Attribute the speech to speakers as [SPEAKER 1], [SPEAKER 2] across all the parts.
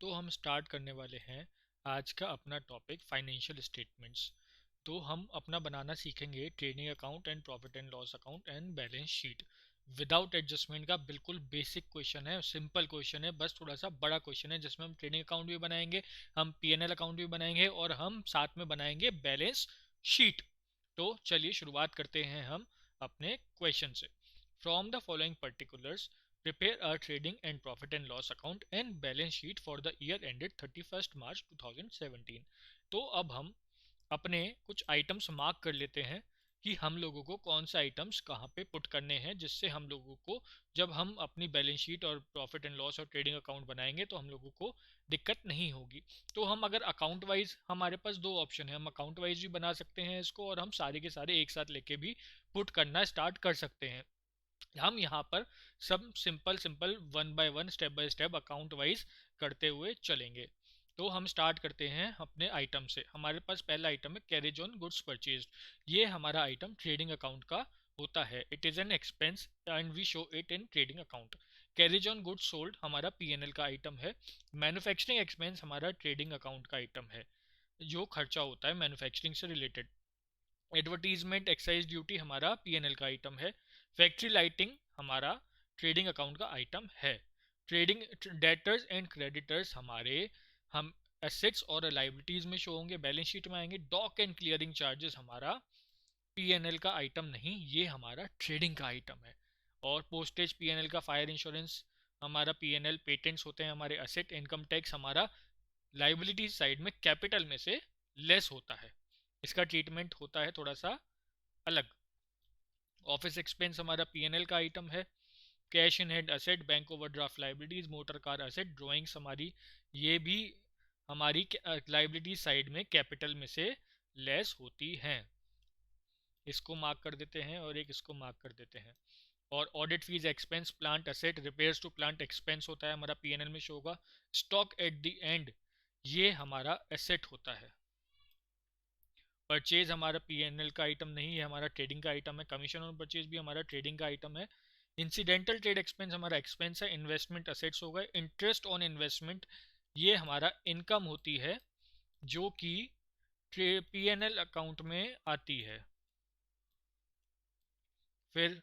[SPEAKER 1] तो हम स्टार्ट करने वाले हैं आज का अपना टॉपिक फाइनेंशियल स्टेटमेंट्स। तो हम अपना बनाना सीखेंगे trading account and profit and loss account and balance sheet without adjustment का। बिल्कुल बेसिक क्वेश्चन है, सिंपल क्वेश्चन है, बस थोड़ा सा बड़ा क्वेश्चन है जिसमें हम ट्रेडिंग अकाउंट भी बनाएंगे, हम पीएनएल अकाउंट भी बनाएंगे और हम साथ में बनाएंगे बैलेंस शीट। तो चलिए शुरुआत करते हैं हम अपने क्वेश्चन से। From the following particulars prepare a trading and profit and loss account and balance sheet for the year ended 31st March 2017। तो अब हम अपने कुछ आइटम्स मार्क कर लेते हैं कि हम लोगों को कौन से आइटम्स कहाँ पे पुट करने हैं, जिससे हम लोगों को जब हम अपनी बैलेंस शीट और प्रॉफिट एंड लॉस और ट्रेडिंग अकाउंट बनाएंगे तो हम लोगों को दिक्कत नहीं होगी। तो हम अगर अकाउंट वाइज, हमारे पास दो ऑप्शन है, हम अकाउंट वाइज भी बना सकते हैं इसको और हम सारे के सारे एक साथ लेके भी पुट करना स्टार्ट कर सकते हैं। हम यहाँ पर सब simple simple one by one step by step account wise करते हुए चलेंगे। तो हम स्टार्ट करते हैं अपने आइटम से। हमारे पास पहला आइटम है कैरेज ऑन गुड्स परचेज। ये हमारा आइटम ट्रेडिंग अकाउंट का होता है। It is an expense and we show it in trading account. Carriage on goods sold हमारा पीएनएल का आइटम है। मैन्युफैक्चरिंग एक्सपेंस हमारा ट्रेडिंग अकाउंट का आइटम है, जो खर्चा होता है मैन्युफैक्चरिंग से रिलेटेड। एडवर्टीजमेंट एक्साइज ड्यूटी हमारा पीएनएल का आइटम है। फैक्ट्री लाइटिंग हमारा ट्रेडिंग अकाउंट का आइटम है। ट्रेडिंग डेटर्स एंड क्रेडिटर्स हमारे हम एसेट्स और लाइबिलिटीज में शो होंगे, बैलेंस शीट में आएंगे। डॉक एंड क्लियरिंग चार्जेस हमारा पीएनएल का आइटम नहीं, ये हमारा ट्रेडिंग का आइटम है। और पोस्टेज पीएनएल का, फायर इंश्योरेंस हमारा पीएनएल, पेटेंट्स होते हैं हमारे असेट, इनकम टैक्स हमारा लाइबिलिटी साइड में कैपिटल में से लेस होता है। इसका ट्रीटमेंट होता है थोड़ा सा अलग। ऑफिस एक्सपेंस हमारा पीएनएल का आइटम है। Cash in head asset, bank overdraft liabilities, motor car asset, drawings हमारी, ये भी हमारी लाइबिलिटी साइड में कैपिटल में से लेस होती हैं। इसको मार्क कर देते हैं और एक इसको मार्क कर देते हैं। और audit fees expense, plant asset, repairs to plant expense होता है हमारा पीएनएल में शो होगा। स्टॉक एट द एंड ये हमारा एसेट होता है। परचेज हमारा पीएनएल का आइटम नहीं है, हमारा ट्रेडिंग का आइटम है। कमीशन ऑन परचेज भी हमारा ट्रेडिंग का आइटम है। इंसिडेंटल ट्रेड एक्सपेंस हमारा एक्सपेंस है। इन्वेस्टमेंट असेट्स हो गए। इंटरेस्ट ऑन इन्वेस्टमेंट ये हमारा इनकम होती है जो कि पीएनएल अकाउंट में आती है। फिर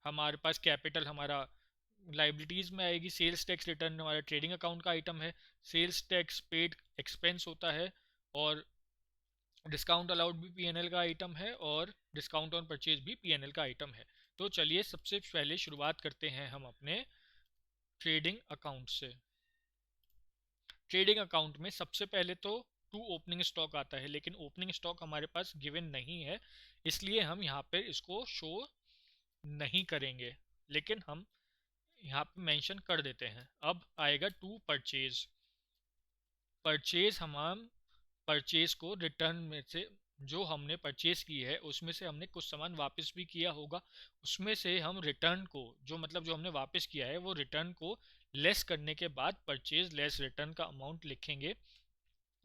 [SPEAKER 1] हमारे पास कैपिटल हमारा लाइबिलिटीज में आएगी। सेल्स टैक्स रिटर्न हमारा ट्रेडिंग अकाउंट का आइटम है। सेल्स टैक्स पेड एक्सपेंस होता है। और डिस्काउंट अलाउड भी पीएनएल का आइटम है और डिस्काउंट ऑन परचेज भी पीएनएल का आइटम है। तो चलिए सबसे पहले शुरुआत करते हैं हम अपने ट्रेडिंग अकाउंट से। ट्रेडिंग अकाउंट में सबसे पहले तो टू ओपनिंग स्टॉक आता है, लेकिन ओपनिंग स्टॉक हमारे पास गिवन नहीं है, इसलिए हम यहाँ पे इसको शो नहीं करेंगे, लेकिन हम यहाँ पे मेंशन कर देते हैं। अब आएगा टू परचेज। परचेज हम परचेज को रिटर्न में से, जो हमने परचेज की है उसमें से हमने कुछ सामान वापस भी किया होगा, उसमें से हम रिटर्न को, जो मतलब जो हमने वापस किया है वो रिटर्न को लेस करने के बाद परचेज लेस रिटर्न का अमाउंट लिखेंगे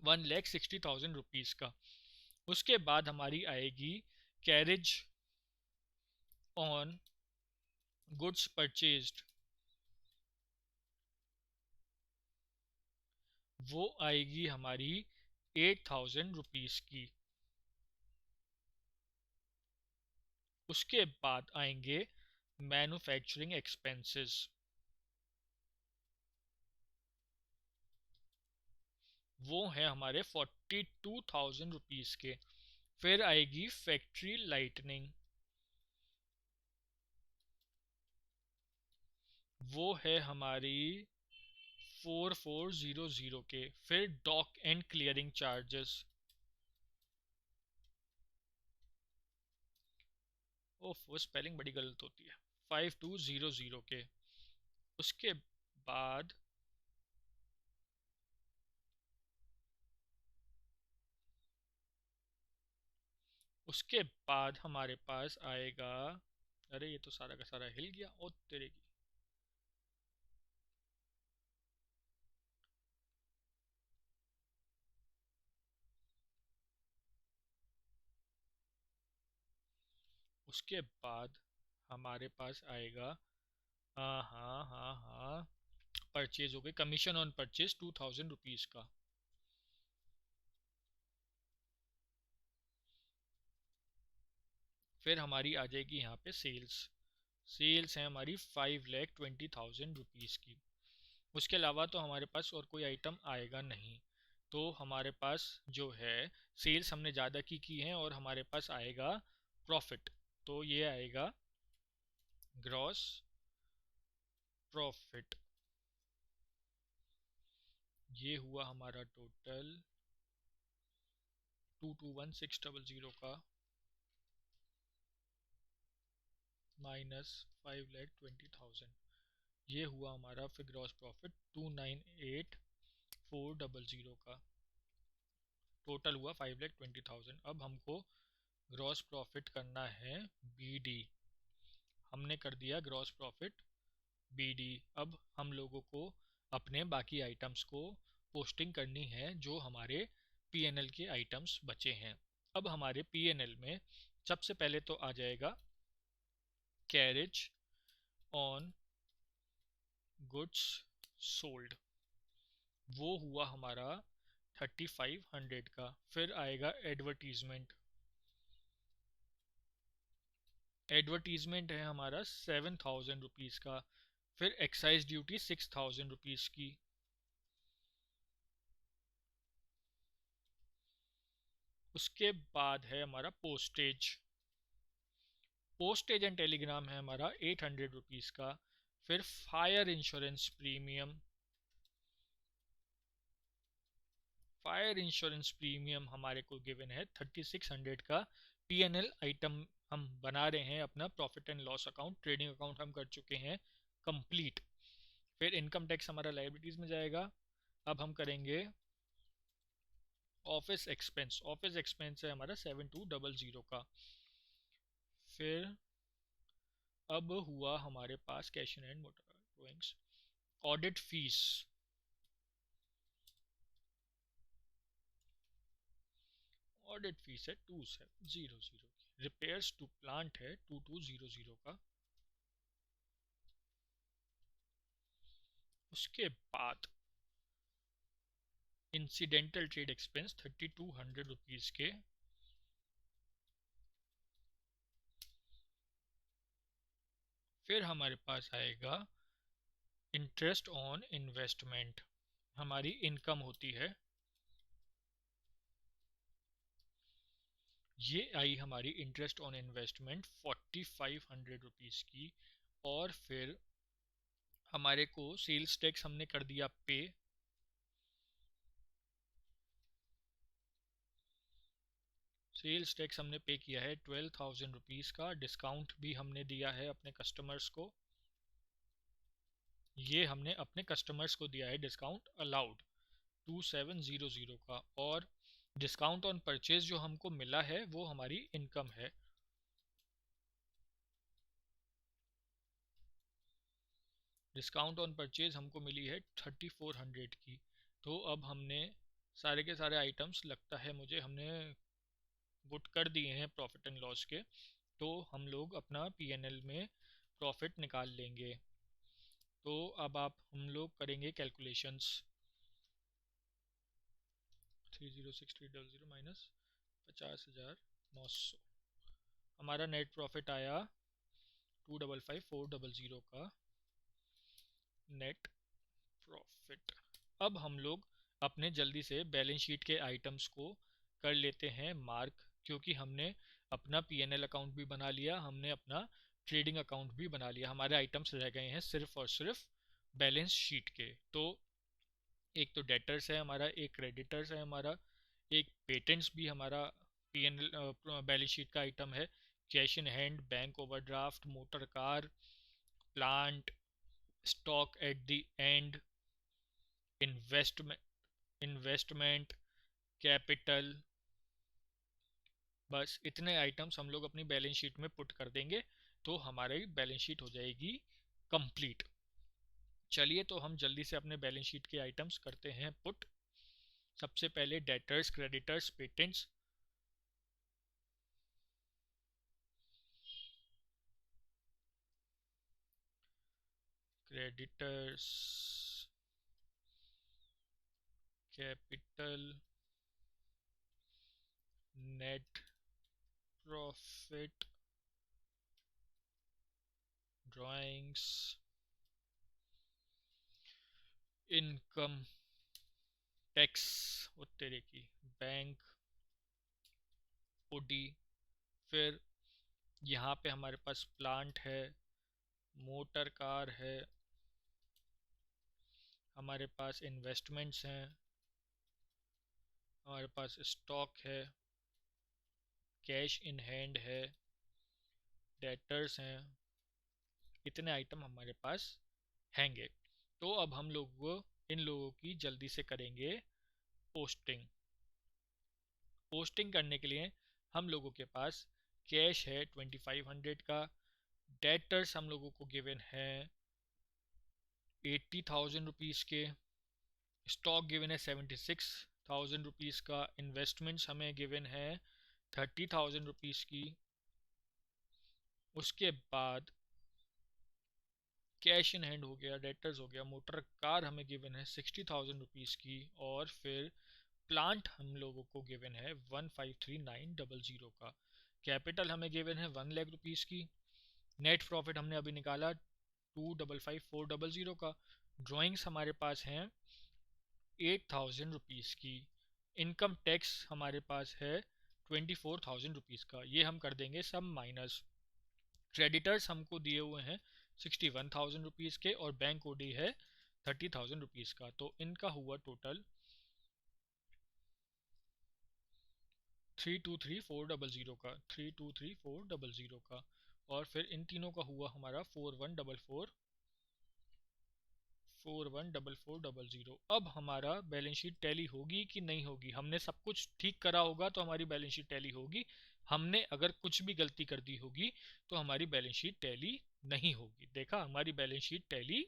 [SPEAKER 1] 1,60,000 रुपीज़ का। उसके बाद हमारी आएगी कैरेज ऑन गुड्स परचेज्ड। वो आएगी हमारी 8,000 रुपीज़ की। उसके बाद आएंगे मैन्युफैक्चरिंग एक्सपेंसेस। वो है हमारे 42,000 रुपीज़ के। फिर आएगी फैक्ट्री लाइटनिंग, वो है हमारी 4,400 के। फिर डॉक एंड क्लियरिंग चार्जेस, ओफ वो स्पेलिंग बड़ी गलत होती है, 5,200 के। उसके बाद उसके बाद हमारे पास आएगा, अरे ये तो सारा का सारा हिल गया ओ तेरे की। उसके बाद हमारे पास आएगा, हाँ हाँ हाँ हाँ, परचेज हो गई, कमीशन ऑन परचेज 2000 रुपीज़ का। फिर हमारी आ जाएगी यहाँ पे सेल्स। सेल्स है हमारी 5,20,000 रुपीज़ की। उसके अलावा तो हमारे पास और कोई आइटम आएगा नहीं। तो हमारे पास जो है सेल्स हमने ज़्यादा की हैं और हमारे पास आएगा प्रॉफिट। तो ये आएगा ग्रॉस प्रॉफिट। ये हुआ हमारा टोटल 221,600 का -5,20,000। ये हुआ हमारा फिर ग्रॉस प्रॉफिट 298,400 का। टोटल हुआ 5,20,000। अब हमको ग्रॉस प्रॉफिट करना है BD। हमने कर दिया ग्रॉस प्रॉफिट BD। अब हम लोगों को अपने बाकी आइटम्स को पोस्टिंग करनी है जो हमारे PNL के आइटम्स बचे हैं। अब हमारे PNL में सबसे पहले तो आ जाएगा कैरेज ऑन गुड्स सोल्ड। वो हुआ हमारा 3,500 का। फिर आएगा एडवर्टीजमेंट। एडवर्टीजमेंट है हमारा 7,000 रुपीज़ का। फिर एक्साइज ड्यूटी 6,000 रुपीज़ की। उसके बाद है हमारा पोस्टेज। पोस्टेज एंड टेलीग्राम है हमारा 800 रुपीज़ का। फिर fire insurance premium. Fire insurance premium हमारे को गिवन है 3,600 का। PNL आइटम हम बना रहे हैं अपना profit and loss account, trading account हम कर चुके हैं कंप्लीट। फिर इनकम टैक्स हमारा लाइबिलिटीज में जाएगा। अब हम करेंगे ऑफिस एक्सपेंस। ऑफिस एक्सपेंस है हमारा 7,200 का। फिर अब हुआ हमारे पास cash in hand motor goings. Audit fees. Audit fees है 2,700 की। रिपेयर्स टू प्लांट है 2,200 का। उसके बाद इंसिडेंटल ट्रेड एक्सपेंस 3,200 रुपीज़ के। फिर हमारे पास आएगा इंटरेस्ट ऑन इन्वेस्टमेंट। हमारी इनकम होती है, ये आई हमारी इंटरेस्ट ऑन इन्वेस्टमेंट 4,500 रुपीज़ की। और फिर हमारे को सेल्स टैक्स हमने कर दिया पे। सेल्स टैक्स हमने पे किया है 12,000 रुपीज़ का। डिस्काउंट भी हमने दिया है अपने कस्टमर्स को। ये हमने अपने कस्टमर्स को दिया है डिस्काउंट अलाउड 2,700 का। और डिस्काउंट ऑन परचेज जो हमको मिला है वो हमारी इनकम है। डिस्काउंट ऑन परचेज हमको मिली है 3,400 की। तो अब हमने सारे के सारे आइटम्स लगता है मुझे हमने पुट कर दिए हैं प्रॉफिट एंड लॉस के। तो हम लोग अपना PNL में प्रॉफिट निकाल लेंगे। तो अब आप हम लोग करेंगे कैलकुलेशंस। 306,300 माइनस 50,900। हमारा नेट प्रॉफिट आया 255,400 का नेट प्रॉफिट। अब हम लोग अपने जल्दी से बैलेंस शीट के आइटम्स को कर लेते हैं मार्क, क्योंकि हमने अपना PNL अकाउंट भी बना लिया, हमने अपना ट्रेडिंग अकाउंट भी बना लिया। हमारे आइटम्स रह गए हैं सिर्फ और सिर्फ बैलेंस शीट के। तो एक तो डेटर्स है हमारा, एक क्रेडिटर्स है हमारा, एक पेटेंट्स भी हमारा PNL बैलेंस शीट का आइटम है। Cash in hand, bank overdraft, motor car, plant, stock at the end, investment capital. बस इतने आइटम्स हम लोग अपनी बैलेंस शीट में पुट कर देंगे तो हमारी बैलेंस शीट हो जाएगी कंप्लीट। चलिए तो हम जल्दी से अपने बैलेंस शीट के आइटम्स करते हैं पुट। सबसे पहले debtors, creditors, patents. Creditors capital, net profit, drawings, income tax, वो तेरे की बैंक, ओडी। फिर यहाँ पे हमारे पास प्लांट है, मोटर कार है, हमारे पास इन्वेस्टमेंट्स हैं, हमारे पास स्टॉक है, कैश इन हैंड है, डेटर्स हैं। इतने आइटम हमारे पास हैंगे। तो अब हम लोग इन लोगों की जल्दी से करेंगे पोस्टिंग। पोस्टिंग करने के लिए हम लोगों के पास कैश है 2500 का, डेटर्स हम लोगों को गिवन है 80,000 रुपीज़ के, स्टॉक गिवन है 76,000 रुपीज़ का, इन्वेस्टमेंट्स हमें गिवन है 30,000 रुपीज़ की। उसके बाद कैश इन हैंड हो गया, डेटर्स हो गया, मोटर कार हमें गिवन है 60,000 रुपीज़ की, और फिर प्लांट हम लोगों को गिवन है 153,900 का। कैपिटल हमें गिवन है 1 लाख रुपीज़ की। नेट प्रॉफिट हमने अभी निकाला 255,400 का। ड्राइंग्स हमारे पास हैं 8,000 रुपीज़ की। इनकम टैक्स हमारे पास है 24,000 रुपीज़ का। ये हम कर देंगे सब माइनस। क्रेडिटर्स हमको दिए हुए हैं 61,000 रुपीज़ के, और बैंक ओडी है 30,000 रुपीज़ का। तो इनका हुआ टोटल 323,400 का, 323,400 का। और फिर इन तीनों का हुआ हमारा 4144,400। अब हमारा बैलेंस शीट टैली होगी कि नहीं होगी? हमने सब कुछ ठीक करा होगा तो हमारी बैलेंस शीट टैली होगी। हमने अगर कुछ भी गलती कर दी होगी तो हमारी बैलेंस शीट टैली नहीं होगी। देखा, हमारी बैलेंस शीट टैली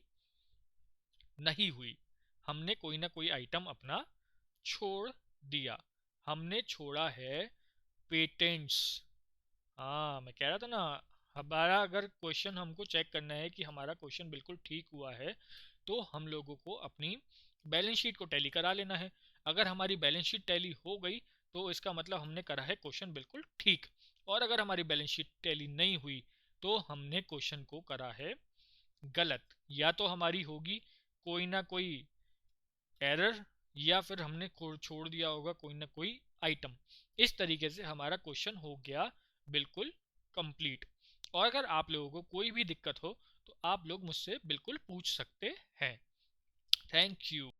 [SPEAKER 1] नहीं हुई। हमने कोई ना कोई आइटम अपना छोड़ दिया। हमने छोड़ा है पेटेंट्स। हाँ, मैं कह रहा था ना, हमारा अगर क्वेश्चन हमको चेक करना है कि हमारा क्वेश्चन बिल्कुल ठीक हुआ है तो हम लोगों को अपनी बैलेंस शीट को टैली करा लेना है। अगर हमारी बैलेंस शीट टैली हो गई तो इसका मतलब हमने करा है क्वेश्चन बिल्कुल ठीक। और अगर हमारी बैलेंस शीट टैली नहीं हुई तो हमने क्वेश्चन को करा है गलत। या तो हमारी होगी कोई ना कोई एरर, या फिर हमने छोड़ दिया होगा कोई ना कोई आइटम। इस तरीके से हमारा क्वेश्चन हो गया बिल्कुल कंप्लीट। और अगर आप लोगों को कोई भी दिक्कत हो तो आप लोग मुझसे बिल्कुल पूछ सकते हैं। Thank you.